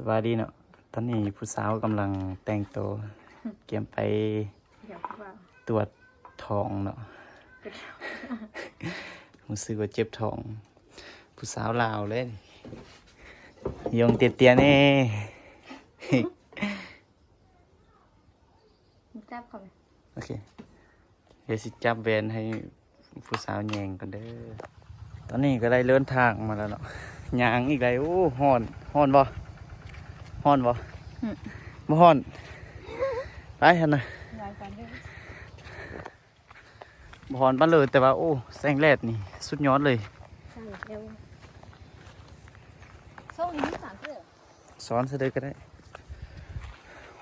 วัสดีเนาะตอนนี้ผู้สาวกำลังแต่งตัวเตรียมไปตรวจท้องเนาะรู้สึกว่าเจ็บท้องผู้สาวลาวเลยยงเตี้ยๆนี่ จับเขาไหม โอเคเดี๋ยวสิจับแวนให้ผู้สาวแยงกันเด้อตอนนี้ก็ได้เลื่อนทางมาแล้วเนาะยางอีกแล้วโอ้ฮ้อนบ่ฮ้อนบ่บ่ฮ้อนไปหันนะ รายการเรื่อง บ่ฮ้อนปานเลยแต่ว่าโอ้แสงแดดนี่สุดยอดเลย ใช่เร็วส่งนี้มี3เสื้อ สอนซะเลยก็ได้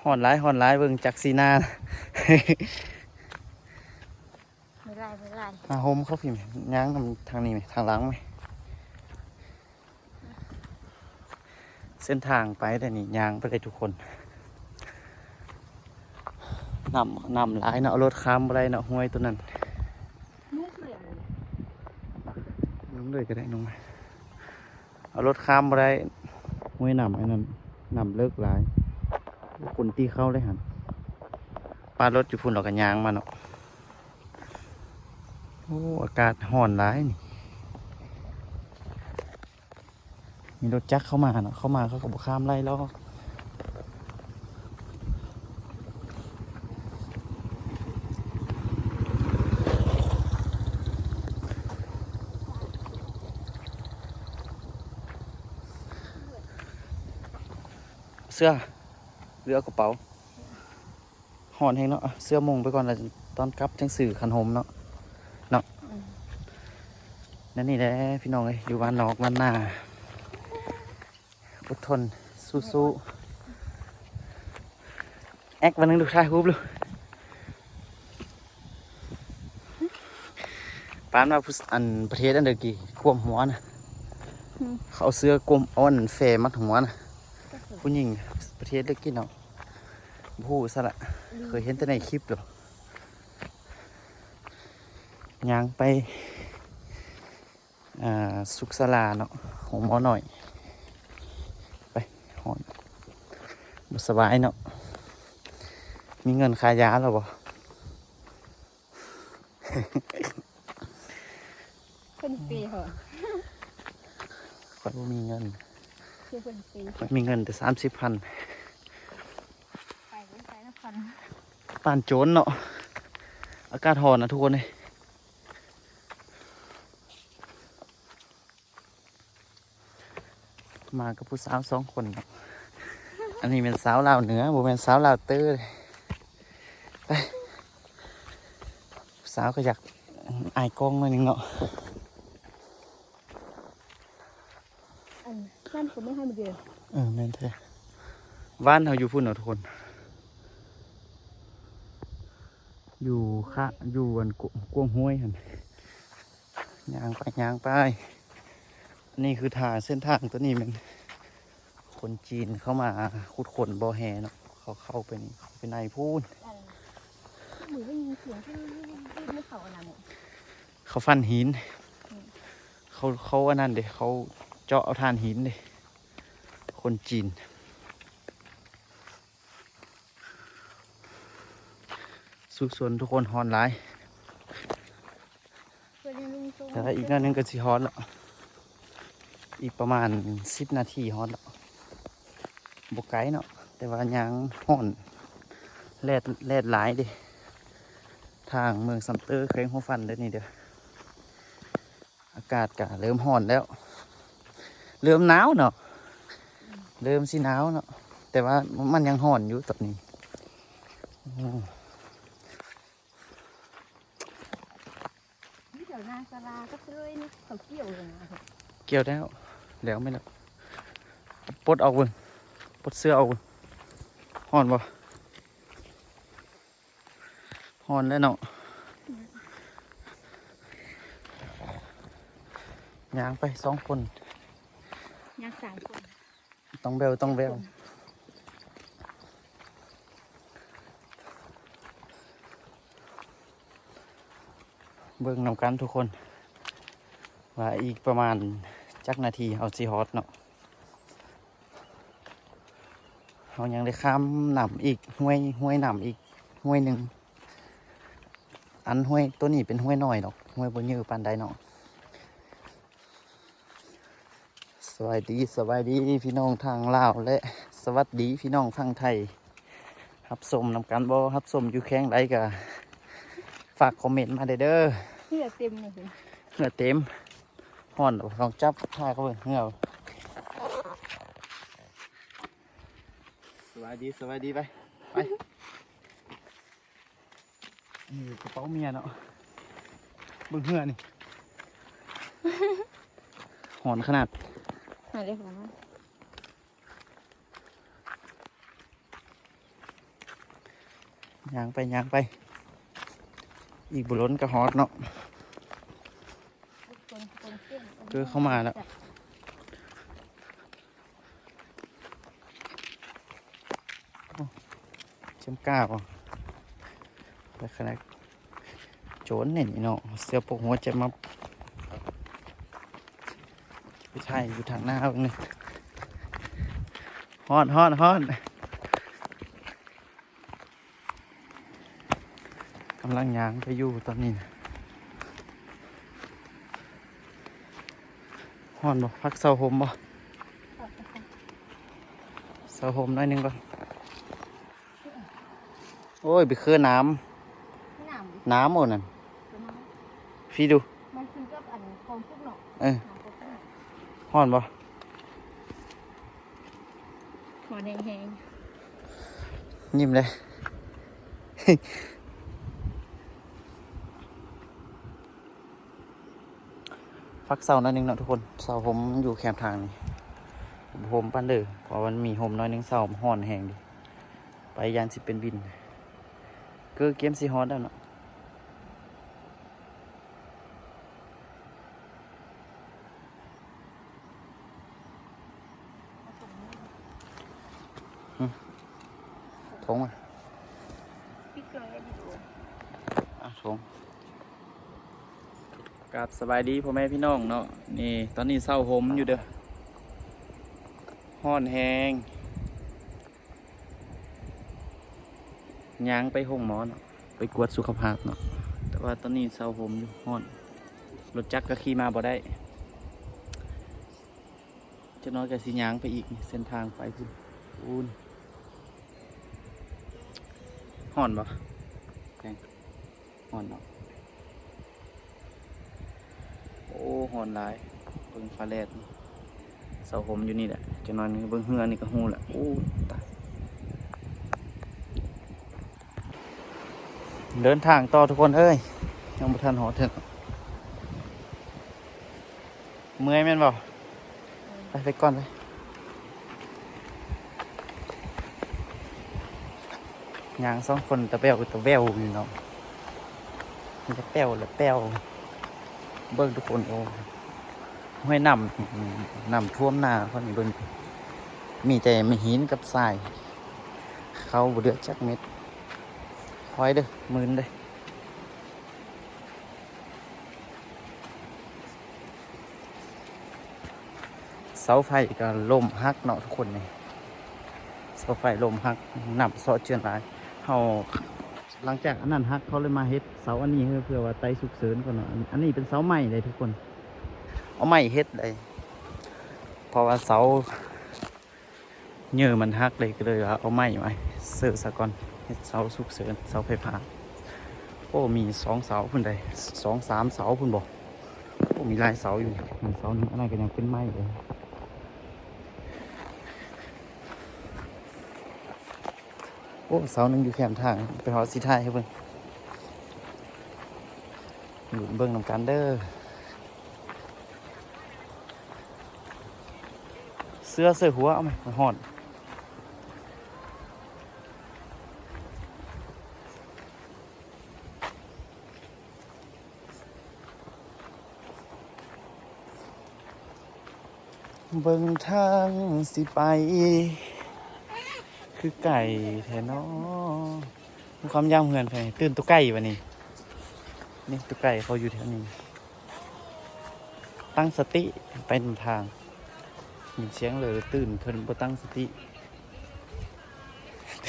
ฮ้อนหลายเบิ่งจากสีหน้า ไม่ไล่ มาโฮมเขาพี่ไหมย่างทางนี้ไหมทางหลังไหมเส้นทางไปแต่นี่ย่างไปได้ทุกคนนำหลายเนาะรถข้ามอะไรเนาะห้วยตัวนั้น ลูกเลย นุ่งเลยก็ได้นุ่งไปเอารถข้ามอะไรห้วยไอ้นั่นนำเลิกหลายคนตีเข้าเลยหันปลารถอยู่พุ่นเรากันยางมาเนาะโอ้อากาศห่อนหลายนี่มีรถจักรเข้ามาเนาะเขาก็บอกข้ามไล่แล้วเสื้อเรือกระเป๋าห่อนแห้งเนาะเสื้อมงไปก่อนแล้วตอนกลับจังสื่อคันโฮมเนาะนั่นนี่แหละพี่น้องเลยอยู่บ้านนอกบ้านหน้าอดทนสู้ๆแอควันนึงดูท่าฮูบลูปานว่าอันประเทศอันเดอร์กี่กลมหัวนะเขาเอาเสื้อกลมอ้อนเฟมัดหัวนะผู้หญิงประเทศเล็กกินเนาะผู้สละเคยเห็นแต่ในคลิปหรอย่างไปสุขศาลาเนาะของหมอหน่อยไปหอนบสบายเนาะมีเงินค่ายาหรอบ่ เป็นปีเหรอ ค่อยบ่มีเงิน ชื่อเป็นปี ค่อยมีเงินแต่30,000 ไปนะพัน ปานโจรเนาะอากาศร้อนนะทุกคนเลยมากับผู้สาว2 คนเนาะอันนี้เป็นสาวลาวเหนือบ่เป็นสาวลาวเตอร์ไปสาวก็อยากอายกล้องหน่อยหนึงเนาะ นั่นผมไม่ให้มาเดือน แม่นแท้บ้านเราอยู่พุ่นเนาะทุกคน อยู่อยู่บนกวงห้วยหันย่างไปนี่คือทางเส้นทางตัวนี้มันคนจีนเข้ามาขุดขนบ่อแหเนาะเขาเข้าไปนี่เขาไปในพูน หมือไม่มีเสียงที่ไม่เขาอะไรหมด เขาฟันหินเขาอันนั้นเด็เขาเจาะเอาถ่านหินเด็คนจีนสุขสนทุกคนฮอนไลน์แต่อีกนั่นนึงก็สิฮอนแล้วอีกประมาณ10 นาทีฮอนแล้วบกไกลเนาะแต่ว่ายังฮอนแลดหลายเดิทางเมืองซัมเตอร์เคร่งหัวฟันเด้อนี่เด้ออากาศก็เริ่มฮ้อนแล้วเริ่มหนาวเนาะเริ่มสิหนาวเนาะแต่ว่ามันยังฮ้อนอยู่ตอนนี้เดี๋ยวนาสลาก็เลยนี่เขาเกี่ยวเลยนะ เกี่ยวแล้วไม่แล้วปลดออกเบิ่งปลดเสื้อออกเบิ่งฮ้อนบ่ฮ้อนแล้วเนาะย่างไป2 คน ยัง3 คน ต้องเบลเบิ่งนำกันทุกคนว่าอีกประมาณจักนาทีเอาซีฮอตเนาะ เขายังได้ข้ามหนำอีกห้วยหนำอีกห้วยหนึ่งอันห้วยตัวนี้เป็นห้วยน้อยดอกห้วยบนยือปานใดเนาะสวัสดีพี่น้องทางลาวและสวัสดีพี่น้องทางไทยรับชมนำกันบ่รับชมอยู่แข้งใดกะฝากคอมเมนต์มาเด้อ เหงื่อเต็มเลยสิ เหงื่อเต็มห่อนลองจับท่าเขาเบิ่งเหงื่อสวัสดีไปนี่กระเป๋าเมียเนาะเบิ่งเหงื่อนี่ ห่อนขนาด หาเลยของมัน ย่างไปอีกบุล้นกระฮอดเนาะ คนเตี้ย เจอเข้ามาแล้วเชื่อมก้าวแต่ขนาดโจรเนี่ยนี่เนาะเสื้อปกหัวจะมาไปถ่ายอยู่ทางหน้าเบิ่งนี่ฮอดกำลังย่างไปอยู่ตอนนี้นะฮอนบ่พักเสาห่มบ่เสาห่มหน่อยหนึงก่อนโอ้ยไปคือน้ หนาม ำน้ำหมดนั่นพี่ดู มันคือกับอันกองทุกหนอก เออฮอนบ่ หัวแห้ง ยิ้มเลย ฟักเสาหน่อยหนึงเนาะทุกคนเสาผมอยู่แคมทางนี่ผมปั้นเด้อเพราะมันมีโฮมน้อยหนึงเสาห่อนแหงดิไปยานสิเป็นบินก็เกมซีฮอตแล้วเนาะทงอ่ะ ๆพี่เกลือดีกว่า ทงกับสบายดีพ่อแม่พี่น้องเนาะนี่ตอนนี้เสาผมอยู่เด้อห่อนแหงย่างไปห้องหมอเนาะไปกวดสุขภาพเนาะแต่ว่าตอนนี้เสาผมอยู่ห่อนรถจักรก็ขี่มาบ่ได้จะน้อยกับสิย่างไปอีกเส้นทางไปพุ่นอูนห่อนบ่แพงห่อนเนาะโอ้ห่อนหลายเบิ่งฟ้าแลดเสาผมอยู่นี่แหละจะนอนเบิ่งเฮือนี่ก็ฮู้แหละโอ้ตายเดินทางต่อทุกคนเอ้ยยังบ่ทันหอดถึงเมื่อยแม่นบ่ไปก่อนไปย่างสองคนตะแววอยู่เนาะมันจะแป้วแหละแป้วเบิ่งทุกคนโอ้ห้วยน้ำท่วมหน้าเขานี่เบิ่งมีแต่ไม่หินกับทรายเขาบ่เดือดจักเม็ดคอยเด้อมื่นเด้อเสาไฟก็ล่มหักเนาะทุกคนนี่เสาไฟล่มหักน้ำซอเจือนหลายเขาหลังจากอันนั้นหักเขาเลยมาเฮ็ดเสาอันนี้เพื่อว่าไต่สุกเสริญก่อนเนาะอันนี้เป็นเสาใหม่เลยทุกคนเอาไม้เฮ็ดเลยเพราะว่าเสาเยื่อมันหักเลยก็เลยว่าเอาไม้มาเสิร์ฟซะก่อนเฮ็ดเสาสุกเสริญเสาไฟฟ้าโอ้มี2 เสาพุ่นใด2-3 เสาพุ่นบอกโอ้มีหลายเสาอยู่เสานี้อันนั้นก็ยังเป็นไม้เลยโอ้เสาหนึ่งอยู่แคมทางไปหอสีไทยให้เบิ่งอยู่เบิ่งนำกันเด้อเสื้อหัวเอาไหมหอดเบิ่งทางสิไปคือไก่แท้เนาะมีความย่างเหมือนไปตื่นตัวไก่วะนี่นี่ตัวไก่เขาอยู่แถวนี้ตั้งสติไปนำทางมีเสียงเลยตื่นเพิ่นบ่ตั้งสติ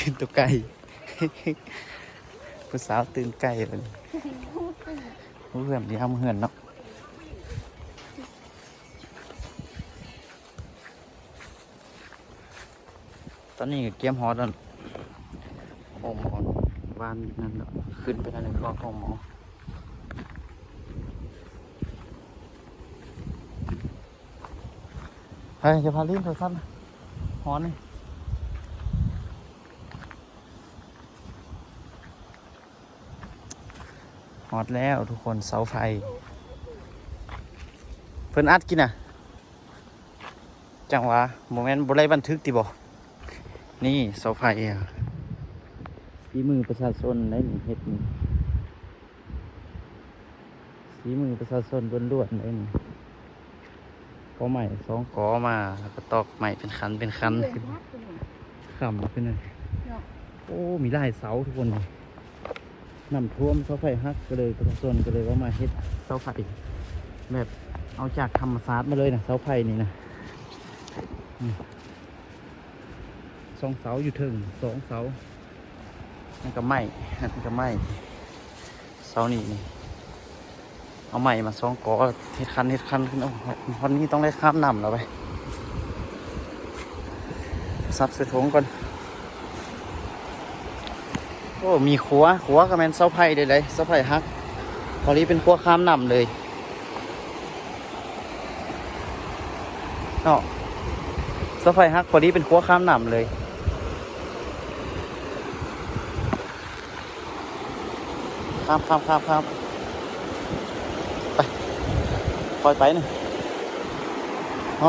ตื่นตัวไก่ ผู้สาวตื่นไก่เลยรู้เพื่อนที่ทำเหือนเนาะตอนนี้ก็เกียมฮอตแล้วโอ้หมอวานนั่นเนาะขึ้นไปนั่นเลยคลองของหมอเฮ้ยจะพาลิ้นเขาสั้นฮอนนี่ฮอตแล้วทุกคนเสาไฟเพิ่นอัดกินอ่ะจังหวะโมเมนต์บไรบันทึกติบ่นี่เสาไฟอ่ะฝีมือประชาชนได้นี่เฮ็ดนี่ฝีมือประชาชนล้วนๆได้นี่กอใหม่2 กอมาแล้วก็ตอกใหม่เป็นคันเป็นคันขึ้นขำขึ้นเลยโอ้มีหลายเสาทุกคนเลยน้ำท่วมเสาไฟฮักก็เลยประชาชนก็เลยว่ามาเฮ็ดเสาไฟแบบเอาจากธรรมศาสตร์มาเลยนะเสาไฟนี่นะ2 เสาอยู่ถึง2 เสานั่นก็ไหม้นั่นก็ไหม้เสานี่นี่เอาใหม่มา2 กอเฮ็ดคันขึ้นเอาวันนี้ต้องได้ข้ามน้ำแล้วไปซับใส่ถุงก่อนโอ้มีขัวกับแมนเสาไผ่ได้เลยเสาไผ่ฮักพอนี้เป็นขัวข้ามน้ำเลยเนาะเสาไผ่ฮักพอนี้เป็นขัวข้ามน้ำเลยข้ามไปปล่อยไปหนึ่ง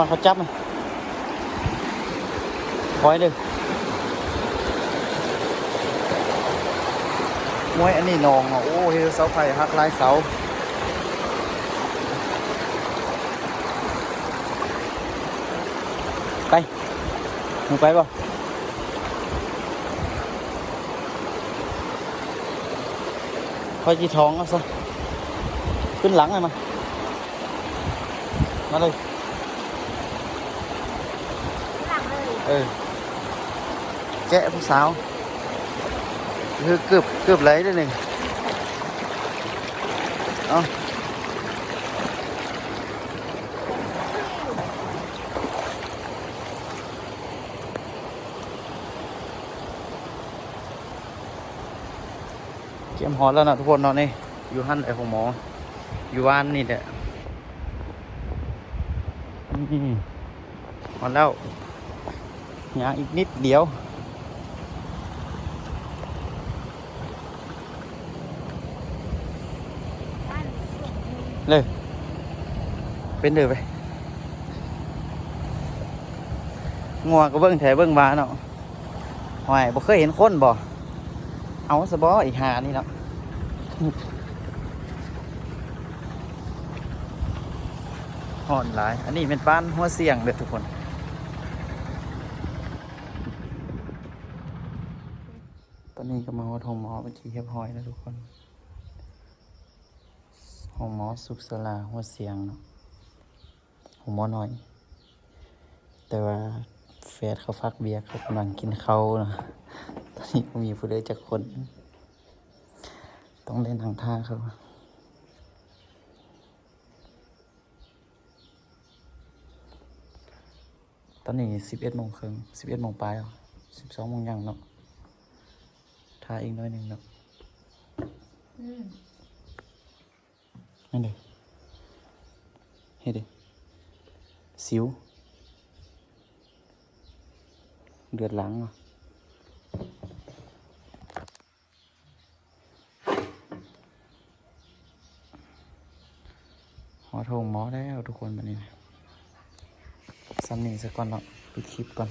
เขาจับมันปล่อยเลยมวยอันนี้นองโอ้เฮเสาไฟหักลายเสาไปมึงไปบ่คอยจีทองเอาซะขึ้นหลังเลยมาเลยแกะผู้สาวคือเกือบเลยด้วยหนึ่งเอาเกมฮอตแล้วนะทุกคนเนาะนี่อยู่หั่นไอ้ของหมออยู่บ้านนี่แหละนี่ฮอตแล้วยังอีกนิดเดียวเลยเป็นเดือไปงัวก็เบิ้งแถเบิ้งบาเนาะหอยบ่เคยเห็นคนบ่เอาสบออีกหานี่เนาะห่อนหลายอันนี้เป็นบ้านหัวเสียงเด็ดทุกคนตอนนี้ก็มาวัดหงหมอเป็นที่เรียบร้อยแล้วทุกคนหงหมอสุขศาลาหัวเสียงเนาะหงหมอน้อยแต่ว่าแฟดเขาฟักเบียร์เขากำลังกินเขาเนาะตอนนี้ก็มีผู้ใดจักคนต้องเล่นทางท่าเขาตอนนี้11:30 11 โมงปลาย12 โมงยังเนาะท่าอีกน้อยหนึ่งเนาะนั่นเด้เฮ้ยเด้สิวเดือดหลังอ่ะหอโถงหมอแล้วทุกคนแบบนี้ซ้ำนี่สักก่อนเนาะปิดคลิปก่อน